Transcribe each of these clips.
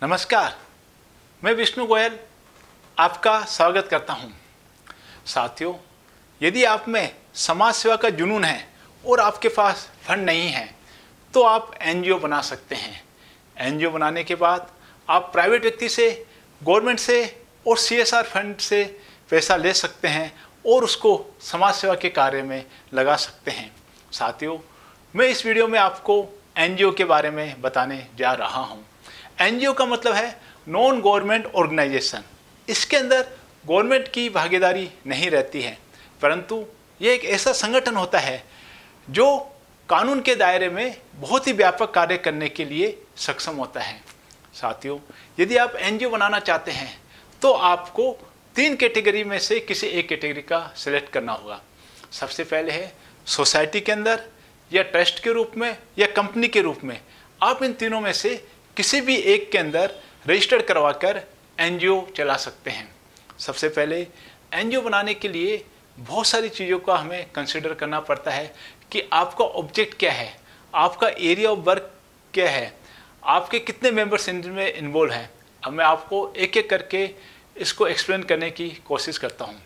नमस्कार, मैं विष्णु गोयल आपका स्वागत करता हूं। साथियों, यदि आप में समाज सेवा का जुनून है और आपके पास फंड नहीं है तो आप एनजीओ बना सकते हैं। एनजीओ बनाने के बाद आप प्राइवेट व्यक्ति से, गवर्नमेंट से और सीएसआर फंड से पैसा ले सकते हैं और उसको समाज सेवा के कार्य में लगा सकते हैं। साथियों, मैं इस वीडियो में आपको एनजीओ के बारे में बताने जा रहा हूं। एनजीओ का मतलब है नॉन गवर्नमेंट ऑर्गेनाइजेशन। इसके अंदर गवर्नमेंट की भागीदारी नहीं रहती है, परंतु ये एक ऐसा संगठन होता है जो कानून के दायरे में बहुत ही व्यापक कार्य करने के लिए सक्षम होता है। साथियों, यदि आप एनजीओ बनाना चाहते हैं तो आपको 3 कैटेगरी में से किसी एक कैटेगरी का सिलेक्ट करना होगा। सबसे पहले है सोसाइटी के अंदर, या ट्रस्ट के रूप में, या कंपनी के रूप में। आप इन तीनों में से किसी भी एक के अंदर रजिस्टर्ड करवाकर एनजीओ चला सकते हैं। सबसे पहले एनजीओ बनाने के लिए बहुत सारी चीज़ों का हमें कंसिडर करना पड़ता है कि आपका ऑब्जेक्ट क्या है, आपका एरिया ऑफ वर्क क्या है, आपके कितने मेंबर्स इनमें इन्वॉल्व हैं। अब मैं आपको एक एक करके इसको एक्सप्लेन करने की कोशिश करता हूँ।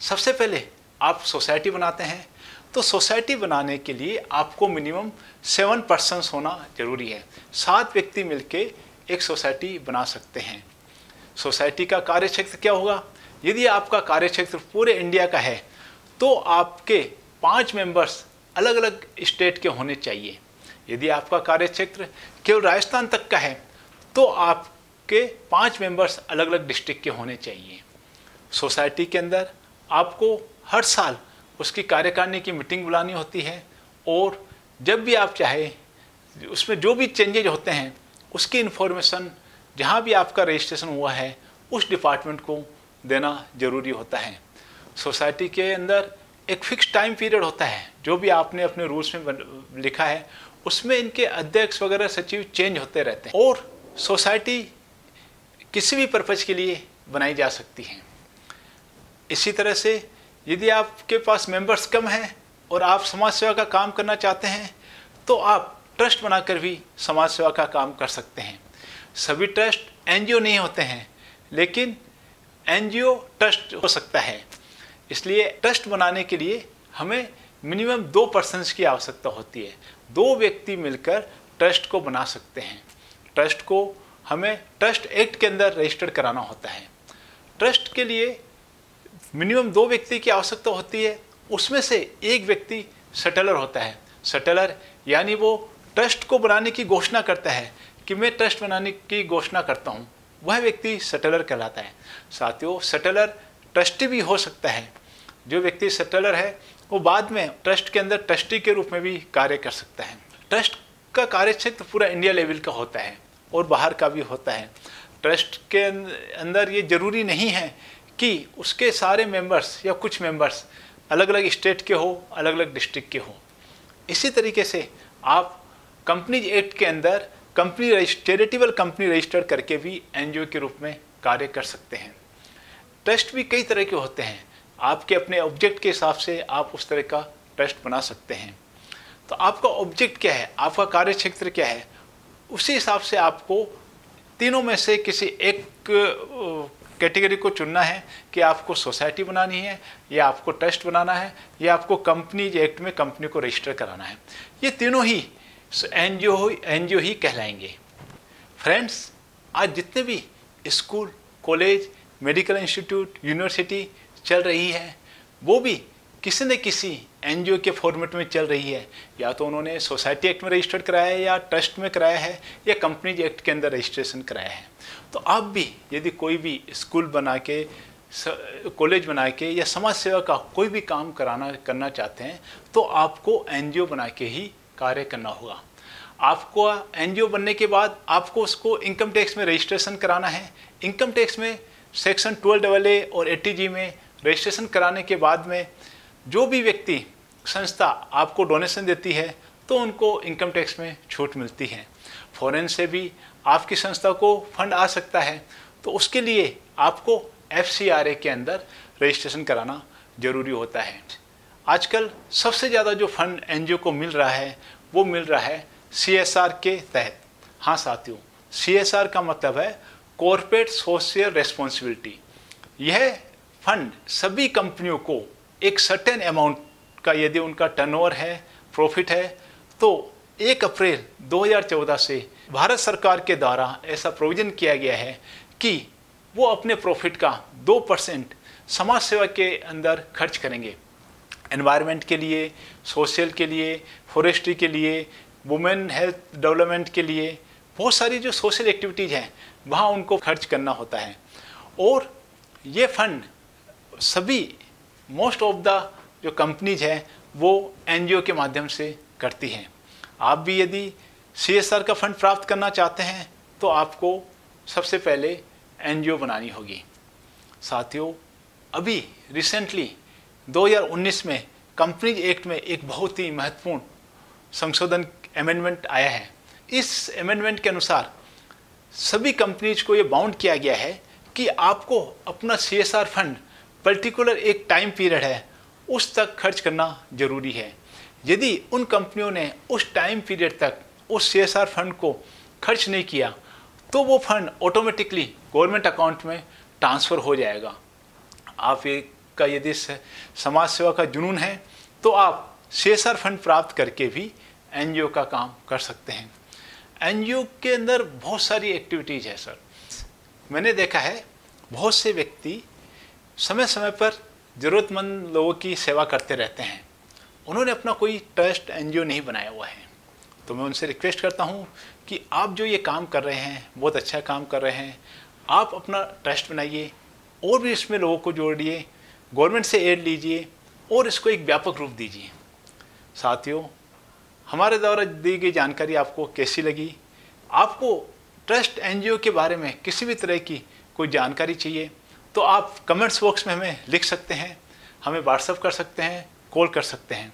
सबसे पहले आप सोसाइटी बनाते हैं तो सोसाइटी बनाने के लिए आपको मिनिमम 7 पर्सन्स होना जरूरी है। 7 व्यक्ति मिलके एक सोसाइटी बना सकते हैं। सोसाइटी का कार्यक्षेत्र क्या होगा? यदि आपका कार्यक्षेत्र पूरे इंडिया का है तो आपके 5 मेंबर्स अलग अलग स्टेट के होने चाहिए। यदि आपका कार्यक्षेत्र केवल राजस्थान तक का है तो आपके 5 मेंबर्स अलग अलग डिस्ट्रिक्ट के होने चाहिए। सोसाइटी के अंदर आपको हर साल उसकी कार्यकारिणी की मीटिंग बुलानी होती है और जब भी आप चाहे उसमें जो भी चेंजेज होते हैं उसकी इन्फॉर्मेशन जहाँ भी आपका रजिस्ट्रेशन हुआ है उस डिपार्टमेंट को देना जरूरी होता है। सोसाइटी के अंदर एक फिक्स टाइम पीरियड होता है, जो भी आपने अपने रूल्स में लिखा है उसमें इनके अध्यक्ष वगैरह सचिव चेंज होते रहते हैं और सोसाइटी किसी भी पर्पज़ के लिए बनाई जा सकती है। इसी तरह से यदि आपके पास मेंबर्स कम हैं और आप समाज सेवा का काम करना चाहते हैं तो आप ट्रस्ट बनाकर भी समाज सेवा का काम कर सकते हैं। सभी ट्रस्ट एनजीओ नहीं होते हैं, लेकिन एनजीओ ट्रस्ट हो सकता है। इसलिए ट्रस्ट बनाने के लिए हमें मिनिमम 2 पर्सन्स की आवश्यकता होती है। 2 व्यक्ति मिलकर ट्रस्ट को बना सकते हैं। ट्रस्ट को हमें ट्रस्ट एक्ट के अंदर रजिस्टर्ड कराना होता है। ट्रस्ट के लिए मिनिमम 2 व्यक्ति की आवश्यकता होती है। उसमें से एक व्यक्ति सेटलर होता है। सेटलर यानी वो ट्रस्ट को बनाने की घोषणा करता है कि मैं ट्रस्ट बनाने की घोषणा करता हूँ, वह व्यक्ति सेटलर कहलाता है। साथियों, सेटलर ट्रस्टी भी हो सकता है। जो व्यक्ति सेटलर है वो बाद में ट्रस्ट के अंदर ट्रस्टी के रूप में भी कार्य कर सकता है। ट्रस्ट का कार्यक्षेत्र पूरा इंडिया लेवल का होता है और बाहर का भी होता है। ट्रस्ट के अंदर ये जरूरी नहीं है कि उसके सारे मेंबर्स या कुछ मेंबर्स अलग अलग स्टेट के हो, अलग अलग डिस्ट्रिक्ट के हो। इसी तरीके से आप कंपनीज एक्ट के अंदर चैरिटेबल कंपनी रजिस्टर्ड करके भी एनजीओ के रूप में कार्य कर सकते हैं। ट्रस्ट भी कई तरह के होते हैं। आपके अपने ऑब्जेक्ट के हिसाब से आप उस तरह का ट्रस्ट बना सकते हैं। तो आपका ऑब्जेक्ट क्या है, आपका कार्य क्षेत्र क्या है, उसी हिसाब से आपको तीनों में से किसी एक कैटेगरी को चुनना है कि आपको सोसाइटी बनानी है, या आपको ट्रस्ट बनाना है, या आपको कंपनी एक्ट में कंपनी को रजिस्टर कराना है। ये तीनों ही एनजीओ ही कहलाएंगे। फ्रेंड्स, आज जितने भी school, college, medical institute, university चल रही है वो भी किसी न किसी एनजीओ के फॉर्मेट में चल रही है। या तो उन्होंने सोसाइटी एक्ट में रजिस्टर्ड कराया है, या ट्रस्ट में कराया है, या कंपनीज एक्ट के अंदर रजिस्ट्रेशन कराया है। तो आप भी यदि कोई भी स्कूल बना के, कॉलेज बना के, या समाज सेवा का कोई भी काम करना चाहते हैं तो आपको एनजीओ बना के ही कार्य करना होगा। आपको एनजीओ बनने के बाद आपको उसको इनकम टैक्स में रजिस्ट्रेशन कराना है। इनकम टैक्स में सेक्शन 12AA और 80G में रजिस्ट्रेशन कराने के बाद में जो भी व्यक्ति, संस्था आपको डोनेशन देती है तो उनको इनकम टैक्स में छूट मिलती है। फॉरेन से भी आपकी संस्था को फंड आ सकता है, तो उसके लिए आपको FCRA के अंदर रजिस्ट्रेशन कराना जरूरी होता है। आजकल सबसे ज़्यादा जो फंड एनजीओ को मिल रहा है वो मिल रहा है CSR के तहत। हाँ साथियों, CSR का मतलब है कॉर्पोरेट सोशल रेस्पॉन्सिबिलिटी। यह फंड सभी कंपनियों को एक सर्टेन अमाउंट का, यदि उनका टर्नओवर है, प्रॉफिट है, तो 1 अप्रैल 2014 से भारत सरकार के द्वारा ऐसा प्रोविजन किया गया है कि वो अपने प्रॉफिट का 2% समाज सेवा के अंदर खर्च करेंगे। एनवायरनमेंट के लिए, सोशल के लिए, फॉरेस्ट्री के लिए, वुमेन हेल्थ डेवलपमेंट के लिए, बहुत सारी जो सोशल एक्टिविटीज़ हैं वहाँ उनको खर्च करना होता है। और ये फंड सभी मोस्ट ऑफ द जो कंपनीज हैं वो NGO के माध्यम से करती हैं। आप भी यदि CSR का फंड प्राप्त करना चाहते हैं तो आपको सबसे पहले NGO बनानी होगी। साथियों, अभी रिसेंटली 2019 में कंपनीज एक्ट में एक बहुत ही महत्वपूर्ण संशोधन अमेंडमेंट आया है। इस अमेंडमेंट के अनुसार सभी कंपनीज को ये बाउंड किया गया है कि आपको अपना CSR फंड पर्टिकुलर एक टाइम पीरियड है उस तक खर्च करना जरूरी है। यदि उन कंपनियों ने उस टाइम पीरियड तक उस CSR फंड को खर्च नहीं किया तो वो फंड ऑटोमेटिकली गवर्नमेंट अकाउंट में ट्रांसफ़र हो जाएगा। आप का यदि समाज सेवा का जुनून है तो आप CSR फंड प्राप्त करके भी NGO का काम कर सकते हैं। NGO के अंदर बहुत सारी एक्टिविटीज़ है सर। मैंने देखा है बहुत से व्यक्ति समय समय पर ज़रूरतमंद लोगों की सेवा करते रहते हैं। उन्होंने अपना कोई ट्रस्ट NGO नहीं बनाया हुआ है, तो मैं उनसे रिक्वेस्ट करता हूँ कि आप जो ये काम कर रहे हैं बहुत अच्छा काम कर रहे हैं, आप अपना ट्रस्ट बनाइए और भी इसमें लोगों को जोड़िए, गवर्नमेंट से एड लीजिए और इसको एक व्यापक रूप दीजिए। साथियों, हमारे द्वारा दी गई जानकारी आपको कैसी लगी? आपको ट्रस्ट NGO के बारे में किसी भी तरह की कोई जानकारी चाहिए तो आप कमेंट्स बॉक्स में हमें लिख सकते हैं, हमें व्हाट्सएप कर सकते हैं, कॉल कर सकते हैं।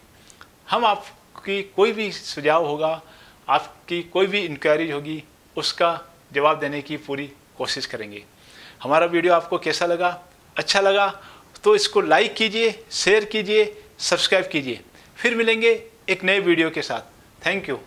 हम आपकी कोई भी सुझाव होगा, आपकी कोई भी इंक्वायरी होगी, उसका जवाब देने की पूरी कोशिश करेंगे। हमारा वीडियो आपको कैसा लगा? अच्छा लगा तो इसको लाइक कीजिए, शेयर कीजिए, सब्सक्राइब कीजिए। फिर मिलेंगे एक नए वीडियो के साथ। Thank you.